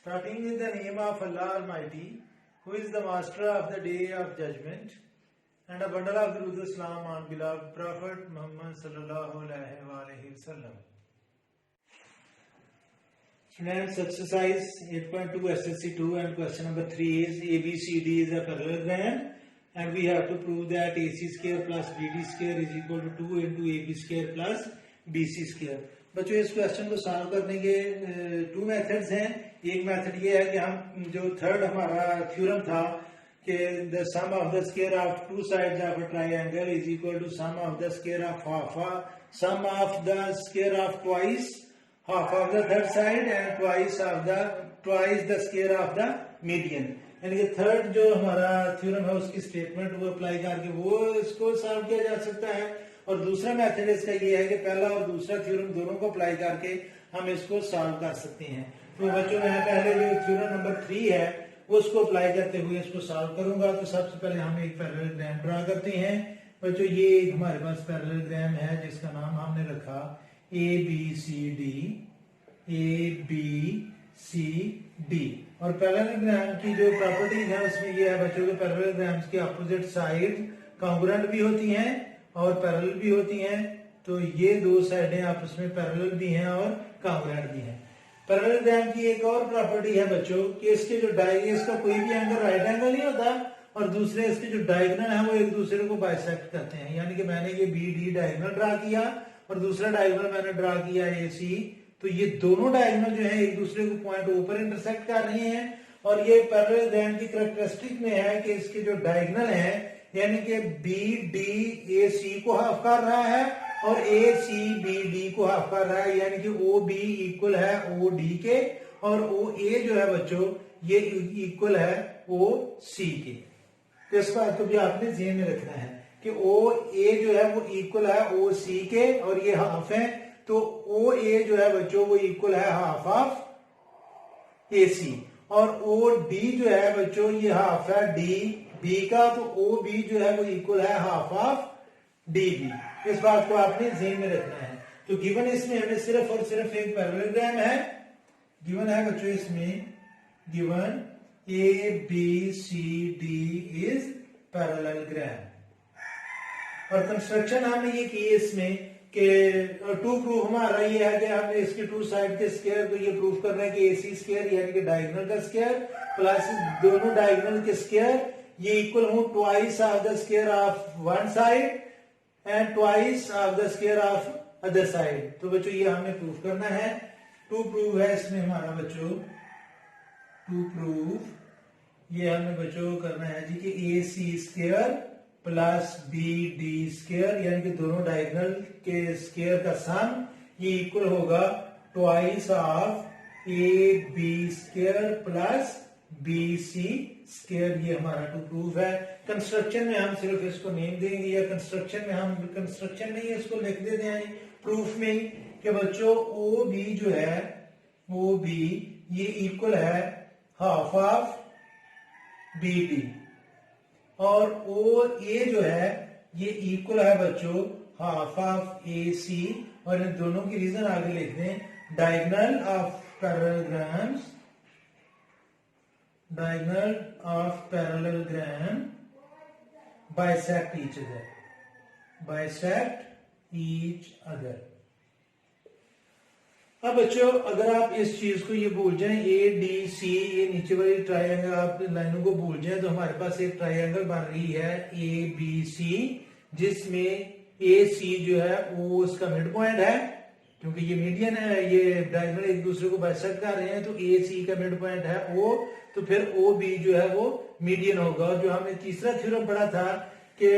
Starting with the name of Allah Almighty, who is the master of the day of judgment, and a bundle of Durud Islam on beloved Prophet Muhammad sallallahu alaihi wasallam. Students, exercise 8.2 SSC 2 and question number 3 is ABCD is a parallelogram, and we have to prove that AC square plus BD square is equal to 2 into AB square plus BC square. बच्चों इस question को solve करने के two methods हैं. एक method ये है कि हम जो थर्ड हमारा थ्योरम था कि the sum of the square of two sides of a triangle is equal to sum of the square of sum of the square of twice half of the third side and twice the square of the median. यानी कि third जो हमारा theorem है उसकी statement वो apply करके वो इसको सॉल्व किया जा सकता है. और दूसरा मेथड इसका ये है कि पहला और दूसरा थ्योरम दोनों को अप्लाई करके हम इसको सॉल्व कर सकते हैं. तो बच्चों मैं पहले जो थ्योरम नंबर 3 है उसको अप्लाई करते हुए इसको सॉल्व करूंगा. तो सबसे पहले हम एक पैरेललोग्राम ड्रा करते हैं. बच्चों ये हमारे पास पैरेललोग्राम है जिसका नाम हमने रखा ABCD. और पैरेललोग्राम की जो प्रॉपर्टीज है उसमें ये है बच्चों के पैरेललोग्राम्स की अपोजिट साइड कॉन्ग्रुएंट भी होती हैं और पैरेलल भी होती हैं. तो ये दो साइडें आपस में पैरेलल भी हैं और कॉन्ग्रुएंट भी हैं. पैरेललोग्राम की एक और प्रॉपर्टी है बच्चों कि इसके जो इसका कोई भी एंगल राइट एंगल नहीं होता और दूसरे इसके जो डायगोनल है वो एक दूसरे को बाइसेक्ट करते हैं. यानी कि मैंने ये BD डायगोनल ड्रा किया और दूसरा डायगोनल मैंने ड्रा किया AC. तो ये दोनों डायगोनल जो है एक दूसरे को पॉइंट O पर इंटरसेक्ट कर रहे हैं. और ये पैरेललोग्राम की कैरेक्टरिस्टिक में है कि इसके जो डायगोनल है यानी कि BD AC को हाफ कर रहा है और AC BD को हाफ कर रहा है. यानी कि OB इक्वल है OD के और OA जो है बच्चों ये इक्वल है OC के. तो इस बात को भी आपने ध्यान में रखना है कि OA जो है वो इक्वल है OC के और ये हाफ है. तो OA जो है बच्चों वो इक्वल है हाफ ऑफ AC और OD जो है बच्चों ये हाफ है DB का. तो OB जो है वो इक्वल है हाफ ऑफ DB. इस बात को आपने ध्यान में रखना है. तो गिवन इसमें हमें सिर्फ और सिर्फ एक पैरेललोग्राम है गिवन है बच्चों. इसमें गिवन ABCD इज पैरेललोग्राम. और कंस्ट्रक्शन हमने ये की इसमें कि टू प्रूफ हमारा ये है कि हमने इसके टू साइड के स्क्वायर को ये प्रूफ करना है कि AC स्क्वायर यानी कि डायगोनल का स्क्वायर प्लस दोनों डायगोनल के स्क्वायर ये इक्वल हो twice of the square of one side and twice of the square of other side. तो बच्चों ये हमने प्रूफ करना है. टू प्रूफ है इसमें हमारा बच्चों टू प्रूफ ये हमने बच्चों करना है जी कि AC square plus BD square यानी कि दोनों डायगोनल के स्क्वायर का सम ये इक्वल होगा twice of AB square plus BC square. ये हमारा टू प्रूफ है. कंस्ट्रक्शन में हम सिर्फ इसको नेम देंगे या कंस्ट्रक्शन में हम कंस्ट्रक्शन नहीं इसको लिख देते हैं प्रूफ में कि बच्चों OB जो है OB ये इक्वल है हाफ ऑफ BD और OA जो है ये इक्वल है बच्चों हाफ ऑफ AC. और इन दोनों की रीजन आगे लिख दें. Diagonal of parallelogram bisect each other. अब बच्चों अगर आप इस चीज को ये भूल जाएं ADC ये नीचे वाली ट्रायंगल आप लाइनों को भूल जाएं तो हमारे पास एक ट्रायंगल बन रही है ABC जिसमें AC जो है वो उसका मिड पॉइंट है क्योंकि ये मीडियन है. ये डायगोनल एक दूसरे को बाइसेक्ट कर रहे हैं तो AC का मिड पॉइंट है O. तो फिर OB जो है वो मीडियन होगा. और जो हमने तीसरा थ्योरम पढ़ा था कि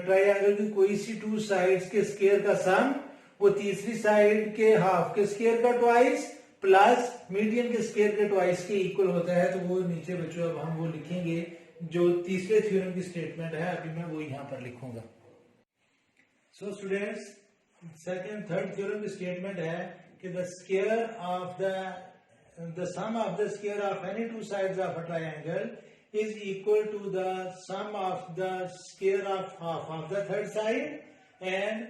ट्रायंगल की कोई सी टू साइड्स के स्क्वायर का सम वो तीसरी साइड के हाफ के स्क्वायर का ट्वाइस प्लस मीडियन के स्क्वायर के ट्वाइस के इक्वल होता है. तो वो नीचे बच्चों अब हम वो लिखेंगे जो तीसरे थ्योरम की स्टेटमेंट है अभी मैं वो यहाँ पर लिखूंगा. So students second third theorem की स्टेटमेंट है कि the square of the sum of the square of any two sides of a triangle is equal to the sum of the square of half of the third side and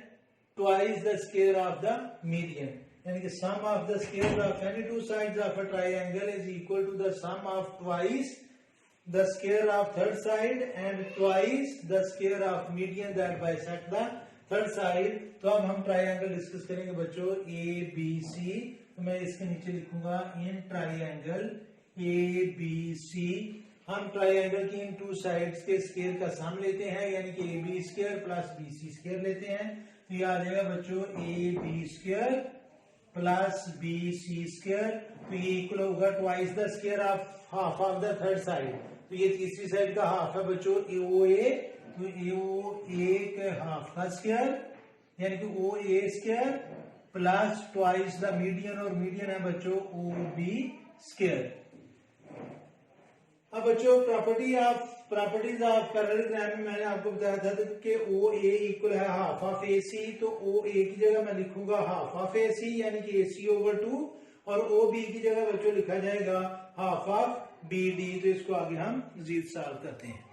twice the square of the median. यानी कि sum of the square of any two sides of a triangle is equal to the sum of twice the square of third side and twice the square of median that bisect the third side. तो अब हम triangle discuss करेंगे बच्चों A B सी। तो मैं इसके नीचे लिखूंगा इन ट्रायंगल ए बी सी। हम ट्रायंगल की इन टू साइड्स के स्क्वायर का सम लेते हैं यानी कि A B square plus B C square लेते हैं। तो ये आ जाएगा बच्चों A B square plus B C square. तो ये इक्वल होगा twice the square of half of the third side. तो ये तीसरी साइड का हाफ है बच्चों ओ ए। तो ओ ए के हाफ का स्क्वायर यानी कि O A square plus twice the median, और मीडियन है बच्चों ओ बी स्क्वायर। अब बच्चों प्रॉपर्टीज ऑफ पैरेललोग्राम में मैंने आपको बताया था कि ओ ए इक्वल है हाफ ऑफ ए सी। तो ओ ए की जगह मैं लिखूंगा हाफ ऑफ ए सी यानी कि ए सी ओवर 2, और ओ बी की जगह बच्चों लिखा जाएगा हाफ ऑफ बी डी। तो इसको आगे हम मजीद सॉल्व करते हैं।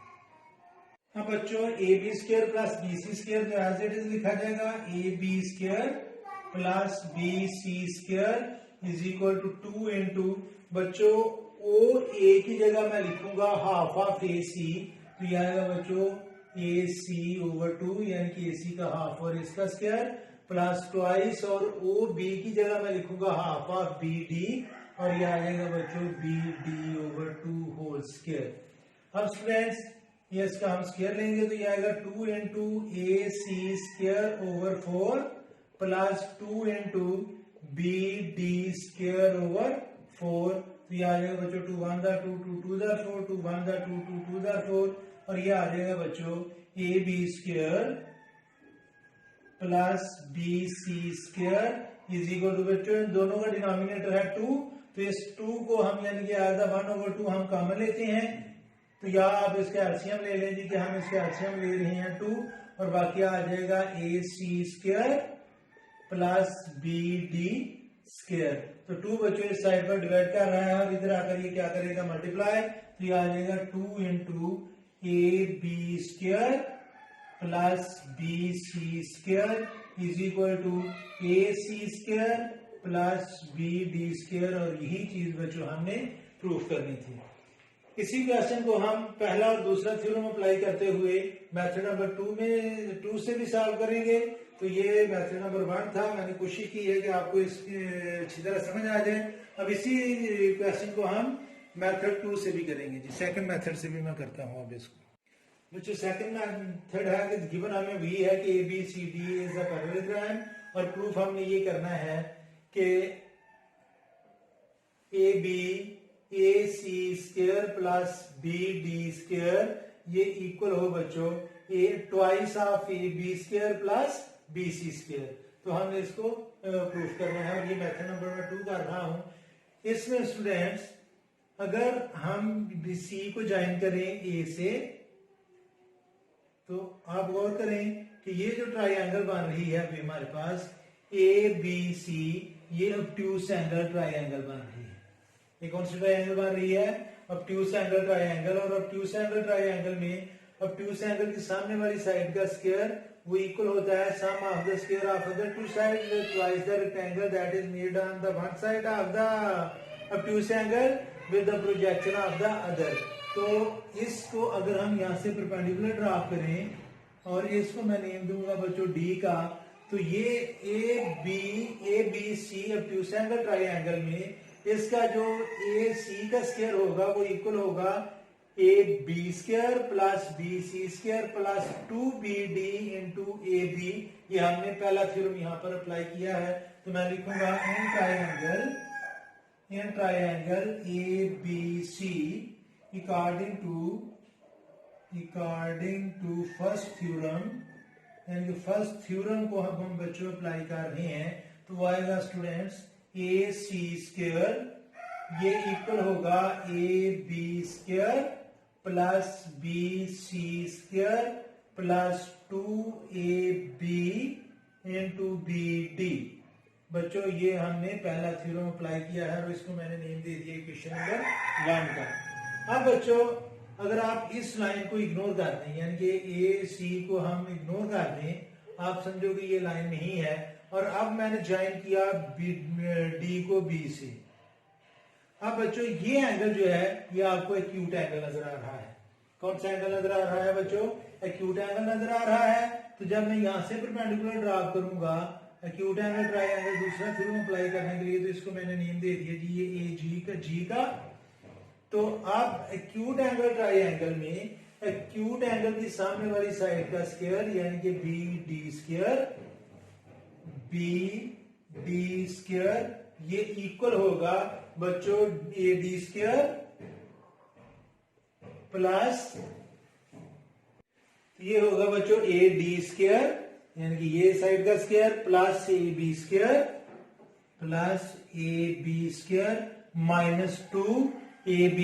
अब बच्चों A B square plus B C square जो एज इट इज लिखा जाएगा A B square plus B C square is equal to 2 into बच्चों ओ ए की जगह मैं लिखूंगा हाफ ऑफ ए सी। तो यह आएगा बच्चों ए सी ओवर 2 यानी कि ए सी का हाफ और इसका स्क्वायर प्लस ट्वाइस, और ओ बी की जगह मैं लिखूंगा हाफ ऑफ बी डी, और यह आ जाएगा बच्चों B D over 2 whole square. अब स्टूडेंट्स ये इसका हम स्क्वायर लेंगे तो ये आएगा 2 into A C square over 4 plus 2 into B D square over 4। तो ये आ जाएगा बच्चों 2 1 2 2 2 4 2 1 2 2 2 4, और ये आ जाएगा बच्चों A B square plus B C square is equal to बच्चों दोनों का डिनोमिनेटर है 2। तो इस 2 को हम यानी कि आधा 1/2 हम कॉमन लेते हैं। तो या आप इसका एलसीएम ले लें जी कि हम इसका एलसीएम ले रहे हैं 2, और बाकी आ जाएगा A C square plus B D square. तो 2 बच्चों इस साइड पर डिवाइड कर रहा है और इधर आकर ये क्या करेगा मल्टीप्लाई। तो ये आ जाएगा 2 into A B square plus B C square is equal to A C square plus B D square, और यही चीज बच्चों हमने प्रूफ करनी थी। इसी क्वेश्चन को हम पहला और दूसरा थ्योरम अप्लाई करते हुए मेथड नंबर 2 से भी सॉल्व करेंगे। तो ये मेथड नंबर 1 था। मैंने कोशिश की है कि आपको इसकी अच्छी तरह समझ आ जाए। अब इसी क्वेश्चन को हम मेथड 2 से भी करेंगे जी। सेकंड मेथड से भी मैं करता हूँ अब इसको। बच्चों सेकंड मेथड है कि गिवन हमें वी है कि A B C D is a parallelogram, और प्रूफ हमने ये करना है कि A B A C square plus B D square ये इक्वल हो बच्चों a twice of A B square plus B C square. तो हमने इसको प्रूफ करना है, और ये मेथड नंबर मैं 2 कर रहा हूं। इसमें स्टूडेंट्स अगर हम बी सी को ज्वाइन करें ए से, तो आप गौर करें कि ये जो ट्रायंगल बन रही है अभी हमारे पास ए बी सी, ये ऑब्ट्यूज एंगल ट्रायंगल बन रही है। ये कौन सी ट्रायंगल बन रही है? Obtuse angle triangle. और ऑब्ट्यूज एंगल ट्रायंगल में ऑब्ट्यूज एंगल की सामने वाली साइड का स्क्वायर वो इक्वल होता है sum of the square of other two sides twice the rectangle that is made on the one side of the obtuse angle with the projection of the other. तो इसको अगर हम यहाँ से परपेंडिकुलर ड्रा करें और इसको मैं नेम दूंगा बच्चों डी का, तो ये A B C obtuse angle triangle में इसका जो ए सी का स्क्वायर होगा वो इक्वल होगा A B square plus B C square plus 2bd into A B. ये हमने पहला थ्योरम यहाँ पर अप्लाई किया है। तो मैं लिखूंगा in triangle A B C according to first theorem, यानी कि फर्स्ट थ्योरम को हम बच्चों अप्लाई कर रहे हैं। तो वो आएगा स्टूडेंट्स ए सी स्क्वायर ये इक्वल होगा A B square plus B C square plus 2ab into B D. बच्चों ये हमने पहला थ्योरम अप्लाई किया है और इसको मैंने नेम दे दिया क्वेश्चन नंबर 1 का। अब बच्चों अगर आप इस लाइन को इग्नोर कर दें, यानी कि ए सी को हम इग्नोर कर दें, आप समझो कि ये लाइन नहीं है, और अब मैंने ज्वाइन किया डी को बी से। अब बच्चों ये एंगल जो है ये आपको एक्यूट एंगल नजर आ रहा है। कौन सा एंगल नजर आ रहा है बच्चों? एक्यूट एंगल नजर आ रहा है। तो जब मैं यहां से परपेंडिकुलर ड्रा करूंगा एक्यूट एंगल ट्रायंगल दूसरा थ्योरम अप्लाई करने के लिए, तो इसको मैंने नेम दे दिया जी ये ए जी का। तो अब एक्यूट एंगल ट्रायंगल में एक्यूट एंगल की सामने वाली साइड का स्क्वायर यानी कि बी डी स्क्वायर ये इक्वल होगा बच्चों ए डी स्क्वायर प्लस ये होगा बच्चों ए डी स्क्वायर यानी कि ये साइड का square plus A B square minus 2ab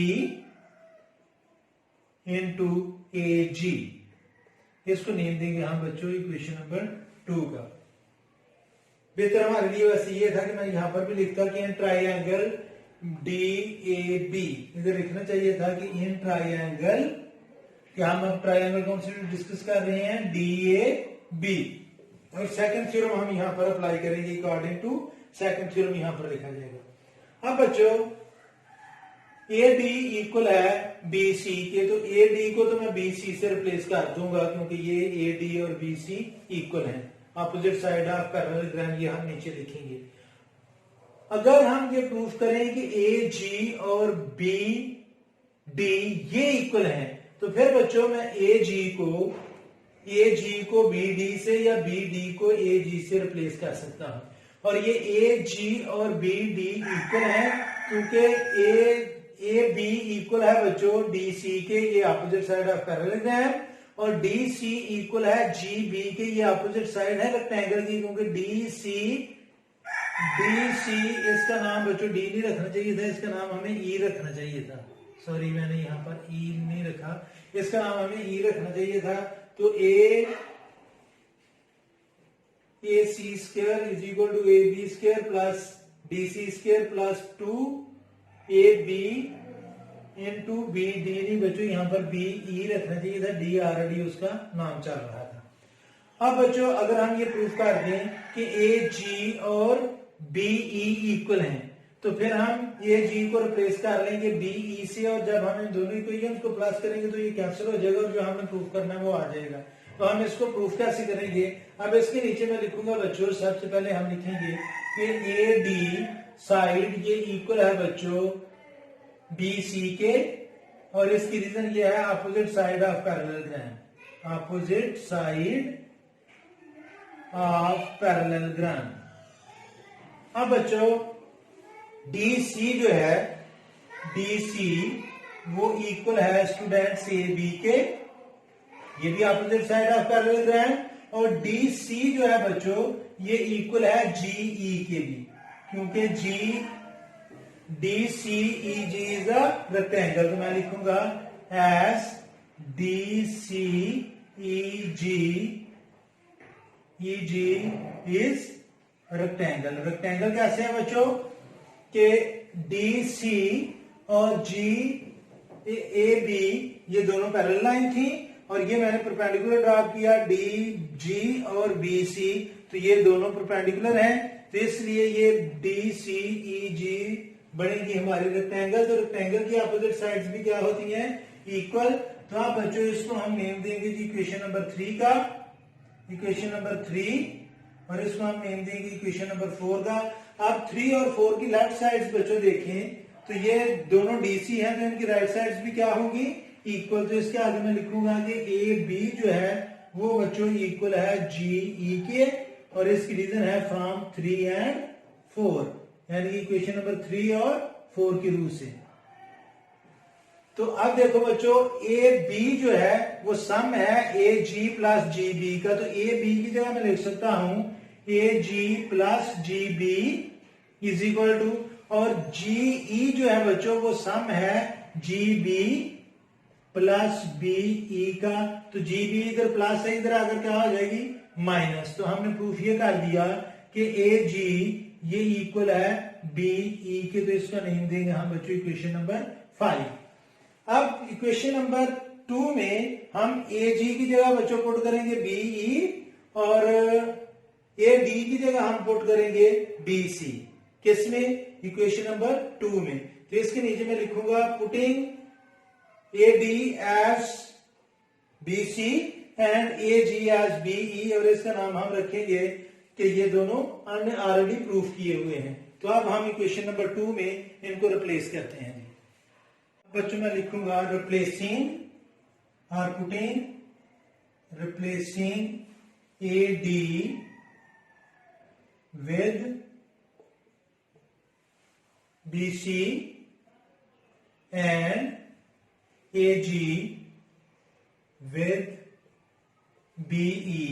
into A G. इसको नेम देंगे हम बच्चों इक्वेशन नंबर 2 का। बेहतर हमारे लिए वैसे ये था कि मैं यहां पर भी लिखता कि in triangle D A B, इधर लिखना चाहिए था कि इन ट्राइंगल, कि हम अब ट्राइंगल कौन से डिस्कस कर रहे हैं, डी ए बी। और सेकंड थ्योरम हम यहां पर अप्लाई करेंगे अकॉर्डिंग टू सेकंड थ्योरम यहां पर लिखा जाएगा। अब बच्चों ए डी इक्वल है बी सी के, तो ए डी को तो मैं बी सी से रिप्लेस कर दूंगा क्योंकि ये ए डी और बी सी इक्वल है। अपोजिट साइड ऑफ पैरेललोग्राम ये हम नीचे लिखेंगे। अगर हम ये प्रूफ करें कि ए जी और बी डी ये इक्वल हैं, तो फिर बच्चों मैं ए जी को बी डी से या बी डी को ए जी से रिप्लेस कर सकता हूं। और ये ए जी और बी डी इक्वल है क्योंकि ए बी इक्वल है बच्चों डी सी के, ये अपोजिट साइड ऑफ पैरेललोग्राम, और डी सी इक्वल है जी बी के, ये अपोजिट साइड है रेक्टेंगल की, क्योंकि डी सी इसका नाम बच्चों डी नहीं रखना चाहिए था, इसका नाम हमें ई रखना चाहिए था। सॉरी मैंने यहां पर ई नहीं रखा, इसका नाम हमें ई रखना चाहिए था। तो A C square is equal to A B square plus D C square plus 2ab into B D नहीं बच्चों यहां पर बी ई रखना चाहिए था, डी ऑलरेडी उसका नाम चल रहा था। अब बच्चों अगर हम ये प्रूफ कर दें कि ए जी और बी ई इक्वल हैं, तो फिर हम ए जी को रिप्लेस कर लेंगे बी ई से, और जब हम इन दोनों इक्वेशंस को प्लस करेंगे तो ये कैंसिल हो जाएगा और जो हमने प्रूफ करना है वो आ जाएगा। तो हम इसको प्रूफ कैसे करेंगे? अब इसके नीचे मैं लिखूंगा बच्चों, सबसे पहले हम लिखेंगे कि ए डी साइड ये इक्वल है बच्चों बी सी के, और इसकी रीजन ये है opposite side of parallelogram, opposite side of parallelogram. अब बच्चों डी सी जो है डी सी वो इक्वल है स्टूडेंट्स ए बी के, ये भी अपोजिट साइड ऑफ पैरेललोग्राम, और डी सी जो है बच्चों ये इक्वल है जी ई के भी, क्योंकि G D C E G is a rectangle. तो मैं लिखूंगा as D C E G is rectangle. Rectangle कैसे है बच्चों कि डी सी और जी ए बी ये दोनों पैरेलल लाइन थी, और ये मैंने परपेंडिकुलर ड्रा किया डी जी और बी सी, तो ये दोनों परपेंडिकुलर हैं, तो इसलिए ये डी सी ई जी बनेगी हमारी रेक्टेंगल। तो रेक्टेंगल की अपोजिट साइड्स भी क्या होती हैं, इक्वल। तो आप बच्चों इसको हम नेम देंगे जी इक्वेशन नंबर 3 का, इक्वेशन नंबर 3, और इसको हम नेम देंगे इक्वेशन नंबर 4 का। आप 3 और 4 की लेफ्ट साइड्स बच्चों देखें तो ये दोनों डीसी हैं, तो इनकी राइट साइड्स भी क्या होंगी, इक्वल। तो इसके आगे मैं लिखूंगा कि ए बी जो है वो बच्चों इक्वल है जी ई के, और इसकी रीजन है फ्रॉम 3 एंड 4, यानी कि इक्वेशन नंबर 3 और 4 की रूल से। तो अब देखो बच्चों ए बी जो है वो सम है ए जी प्लस जी बी का, तो ए बी की जगह मैं लिख सकता हूं A G plus G B is equal to, और जी ई जो है बच्चों वो सम है G B plus B E का, तो जी बी इधर प्लस है, इधर आकर क्या हो जाएगी माइनस। तो हमने प्रूफ ये कर दिया कि ए जी ये इक्वल है बी ई के, तो इसका नेम देंगे हम बच्चों इक्वेशन नंबर 5। अब इक्वेशन नंबर 2 में हम ए जी की जगह बच्चों पुट करेंगे बी ई, और ए डी की जगह हम पुट करेंगे बी सी, किसमें, इक्वेशन नंबर 2 में। तो इसके नीचे मैं लिखूंगा putting A D as B C and A G as B E, और इसका नाम हम रखेंगे कि ये दोनों हमने ऑलरेडी प्रूफ किए हुए हैं। तो अब हम इक्वेशन नंबर 2 में इनको रिप्लेस करते हैं। बच्चों मैं लिखूंगा रिप्लेसिंग और putting replacing A D with B C and A G with B E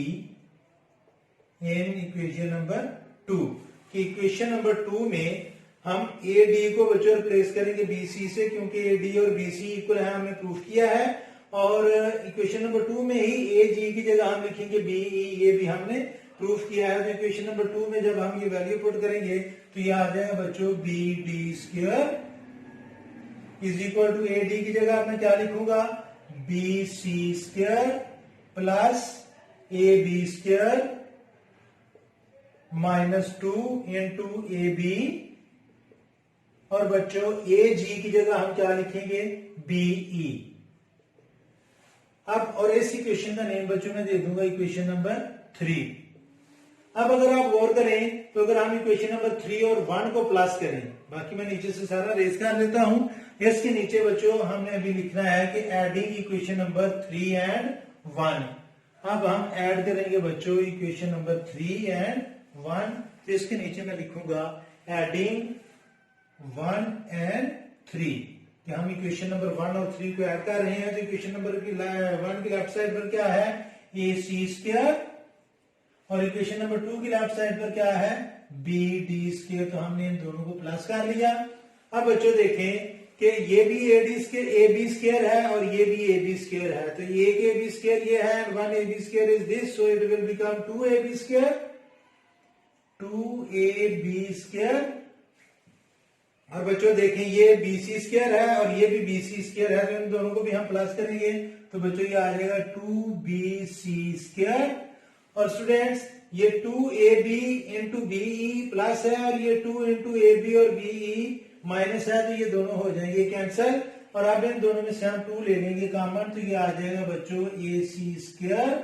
in equation number 2। कि इक्वेशन नंबर 2 में हम ए डी को बच्चों रिप्लेस करेंगे बी सी से, क्योंकि ए डी और बी सी इक्वल है, हमने प्रूफ किया है। और इक्वेशन नंबर 2 में ही ए जी की जगह हम लिखेंगे बी ई, ये भी हमने प्रूफ किया है। तो इक्वेशन नंबर 2 में जब हम ये वैल्यू पुट करेंगे तो ये आ जाएगा बच्चों B D square is equal to A D की जगह मैं क्या लिखूंगा, B C square plus A B square -2 into A B, और बच्चों ए जी की जगह हम क्या लिखेंगे, बीई। अब और इस इक्वेशन का नेम बच्चों मैं दे दूंगा इक्वेशन नंबर 3। अब अगर आप गौर करें तो अगर हम इक्वेशन नंबर 3 और 1 को प्लस करें, बाकी मैं नीचे से सारा रेस कर लेता हूं। इसके नीचे बच्चों हमने अभी लिखना है कि एडिंग इक्वेशन नंबर 3 एंड 1। अब हम ऐड करेंगे बच्चों इक्वेशन नंबर 3 एंड 1। तो इसके नीचे मैं लिखूंगा एडिंग 1 एंड 3, कि हम इक्वेशन नंबर 1 और 3 को ऐड कर रहे हैं। तो इक्वेशन नंबर 1 की लेफ्ट साइड पर क्या है, ए सी स्क्वायर, और इक्वेशन नंबर 2 की लेफ्ट साइड पर क्या है, बी डी स्क्वायर। तो हमने इन दोनों को प्लस कर लिया। अब बच्चों देखें कि ये भी ए बी स्क्वायर है और ये भी ए बी स्क्वायर है। तो एक ए बी स्क्वायर ये है and 1 A B square is this, so it will become 2 A B square, 2 A B square. और बच्चों देखें ये बी सी स्क्वायर है और ये भी बी सी स्क्वायर है, तो इन दोनों को भी हम प्लस करेंगे। तो बच्चों ये आ जाएगा 2 बी सी स्क्वायर। और स्टूडेंट्स ये 2 A B into B E plus है और ये 2 इंटू ए बी और बीई माइनस है, तो ये दोनों हो जाएंगे कैंसल। और अब इन दोनों में से हम 2 ले लेंगे कॉमन, तो ये आ जाएगा बच्चों A C square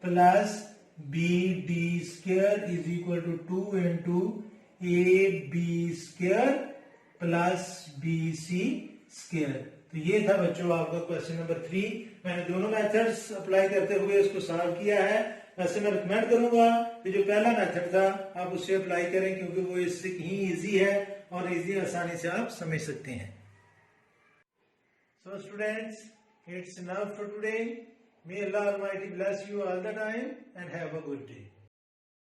plus B D square is equal to 2 into A B square plus B C square. तो ये था बच्चों आपका क्वेश्चन नंबर 3। मैंने दोनों मेथड्स अप्लाई करते हुए इसको सॉल्व किया है। वैसे मैं रिकमेंड करूंगा कि जो पहला मेथड था आप उससे अप्लाई करें, क्योंकि वो इससे ही इजी है और इजी आसानी से आप समझ सकते हैं। So students, it's enough for today. May Allah Almighty bless you all the time and have a good day.